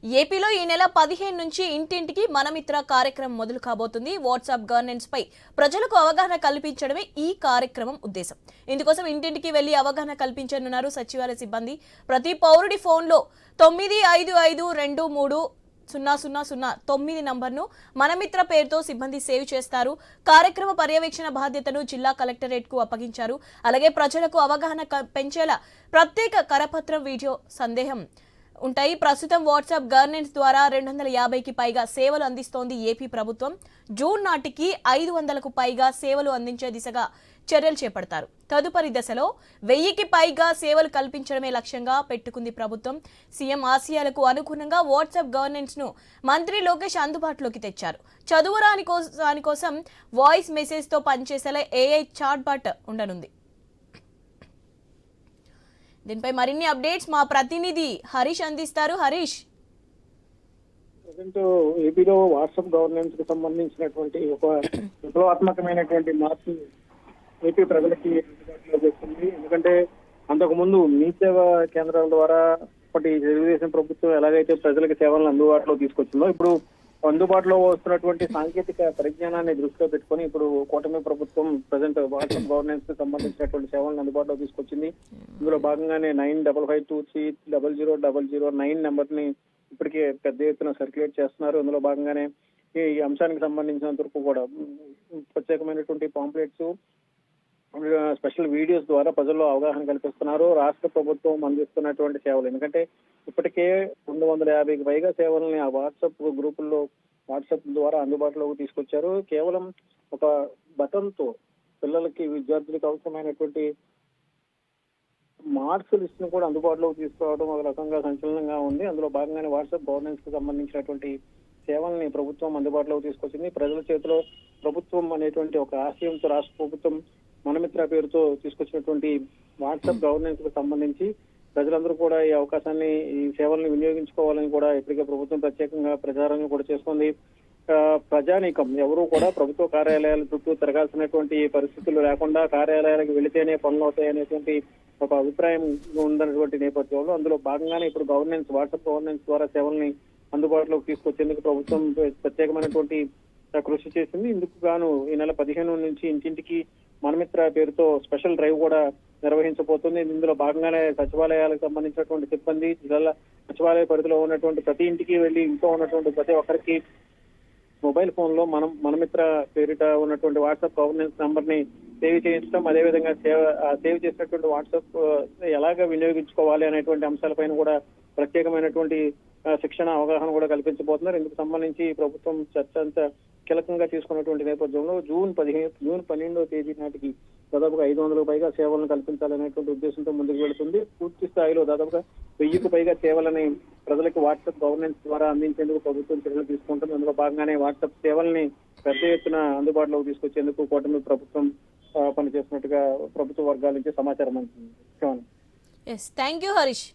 ఏపీలో ఈ నెల 15 నుంచి ఇంటింటికి మనమిత్ర కార్యక్రమం మొదలు కాబోతుంది. వాట్సాప్ గవర్నెన్స్ పై ప్రజలకు అవగాహన కల్పించడమే ఈ కార్యక్రమం ఉద్దేశం. ఇందుకోసం ఇంటింటికి వెళ్లి అవగాహన కల్పించనున్నారు సచివాలయ సిబ్బంది. ప్రతి పౌరుడి ఫోన్లో 9552230009 నంబర్ను మనమిత్ర పేరుతో సిబ్బంది సేవ్ చేస్తారు. కార్యక్రమ పర్యవేక్షణ బాధ్యతను జిల్లా కలెక్టరేట్ కు అప్పగించారు. అలాగే ప్రజలకు అవగాహన పెంచేలా ప్రత్యేక కరపత్రం వీడియో సందేహం ఉంటాయి. ప్రస్తుతం వాట్సాప్ గవర్నెన్స్ ద్వారా 250కి పైగా సేవలు అందిస్తోంది ఏపీ ప్రభుత్వం. జూన్ నాటికి 500కు పైగా సేవలు అందించే దిశగా చర్యలు చేపడతారు. తదుపరి దశలో 1000కి పైగా సేవలు కల్పించడమే లక్ష్యంగా పెట్టుకుంది ప్రభుత్వం. సీఎం ఆశయాలకు అనుగుణంగా వాట్సాప్ గవర్నెన్స్ ను మంత్రి లోకేష్ అందుబాటులోకి తెచ్చారు. చదువురాని కోసం వాయిస్ మెసేజ్ తో పనిచేసేలా ఏఐ చాట్ బాట్ ఉండనుంది. దీనిపై మరిన్ని అప్డేట్స్ మా ప్రతినిధి హరీష్ అందిస్తారు. హరీష్, ప్రజెంట్ ఏపీలో వాట్సాప్ గవర్నెన్స్ కు సంబంధించినటువంటి ఒక విప్లవాత్మకమైనటువంటి మార్పు ఏపీ ప్రజలకి అందుబాటులో చేస్తుంది. ఎందుకంటే అంతకు ముందు మీ సేవా కేంద్రాల ద్వారా ఇప్పటి తెలుగుదేశం ప్రభుత్వం ఎలాగైతే ప్రజలకు సేవలను అందుబాటులో తీసుకొచ్చిందో, ఇప్పుడు అందుబాటులో వస్తున్నటువంటి సాంకేతిక పరిజ్ఞానాన్ని దృష్టిలో పెట్టుకొని ఇప్పుడు కూటమి ప్రభుత్వం ప్రజెంట్ వాట్సాప్ గవర్నెన్స్ కు సంబంధించినటువంటి సేవలను అందుబాటులో తీసుకొచ్చింది. ఇందులో భాగంగానే 9552300009 నెంబర్ ని ఇప్పటికే పెద్ద ఎత్తున సర్క్యులేట్ చేస్తున్నారు. అందులో భాగంగానే ఈ అంశానికి సంబంధించినంత వరకు కూడా ప్రత్యేకమైనటువంటి పాంప్లెట్స్, స్పెషల్ వీడియోస్ ద్వారా ప్రజల్లో అవగాహన కల్పిస్తున్నారు. రాష్ట్ర ప్రభుత్వం అందిస్తున్నటువంటి సేవలు, ఎందుకంటే ఇప్పటికే 250కి పైగా సేవలని ఆ వాట్సాప్ గ్రూపుల్లో వాట్సాప్ ద్వారా అందుబాటులోకి తీసుకొచ్చారు. కేవలం ఒక బటన్ తో పిల్లలకి, విద్యార్థులకు అవసరమైనటువంటి మార్క్స్ లిస్ట్ ను కూడా అందుబాటులోకి తీసుకురావడం ఒక రకంగా సంచలనంగా ఉంది. అందులో భాగంగానే వాట్సాప్ గవర్నెన్స్ కు సంబంధించినటువంటి సేవల్ని ప్రభుత్వం అందుబాటులోకి తీసుకొచ్చింది. ప్రజల చేతిలో ప్రభుత్వం అనేటువంటి ఒక ఆశయంతో రాష్ట్ర ప్రభుత్వం మనమిత్ర పేరుతో తీసుకొచ్చినటువంటి వాట్సాప్ గవర్నెన్స్ కు సంబంధించి ప్రజలందరూ కూడా ఈ అవకాశాన్ని, ఈ సేవల్ని వినియోగించుకోవాలని కూడా ఇప్పటికే ప్రభుత్వం ప్రత్యేకంగా ప్రచారం కూడా చేస్తుంది. ప్రజానీకం ఎవరూ కూడా ప్రభుత్వ కార్యాలయాల చుట్టూ తిరగాల్సినటువంటి పరిస్థితులు లేకుండా కార్యాలయాలకు వెళితేనే పనులు అవుతాయి అనేటువంటి ఒక అభిప్రాయం ఉన్నటువంటి నేపథ్యంలో అందులో భాగంగానే ఇప్పుడు వాట్సాప్ గవర్నెన్స్ ద్వారా సేవల్ని అందుబాటులోకి తీసుకొచ్చేందుకు ప్రభుత్వం ప్రత్యేకమైనటువంటి కృషి చేసింది. ఇందుకు గాను ఈ నెల 15 నుంచి ఇంటింటికి మనమిత్ర పేరుతో స్పెషల్ డ్రైవ్ కూడా నిర్వహించబోతుంది. ఇందులో భాగంగానే సచివాలయాలకు సంబంధించినటువంటి సిబ్బంది, జిల్లా సచివాలయ పరిధిలో ఉన్నటువంటి ప్రతి ఇంటికి వెళ్లి ఇంట్లో ఉన్నటువంటి ప్రతి ఒక్కరికి మొబైల్ ఫోన్ లో మనమిత్ర పేరిట ఉన్నటువంటి వాట్సాప్ గవర్నెన్స్ నంబర్ ని సేవ్ చేయించడం, అదేవిధంగా సేవ్ చేసినటువంటి వాట్సాప్ ఎలాగ వినియోగించుకోవాలి అనేటువంటి అంశాలపైన కూడా ప్రత్యేకమైనటువంటి శిక్షణ, అవగాహన కూడా కల్పించబోతున్నారు. ఇందుకు సంబంధించి ప్రభుత్వం చర్చ అంతా కీలకంగా తీసుకున్నటువంటి నేపథ్యంలో జూన్ 12వ తేదీ నాటికి దాదాపుగా 500కు పైగా సేవలను కల్పించాలనేటువంటి ఉద్దేశంతో ముందుకు వెళుతుంది. పూర్తి స్థాయిలో దాదాపుగా 1000కు పైగా సేవలని ప్రజలకు వాట్సాప్ గవర్నెన్స్ ద్వారా అందించేందుకు ప్రభుత్వం చర్యలు తీసుకుంటుంది. అందులో భాగంగానే వాట్సాప్ సేవల్ని పెద్ద ఎత్తున అందుబాటులోకి తీసుకొచ్చేందుకు కూటమి ప్రభుత్వం పనిచేస్తున్నట్టుగా ప్రభుత్వ వర్గాల నుంచి సమాచారం అందుతుంది. Thank you Harish.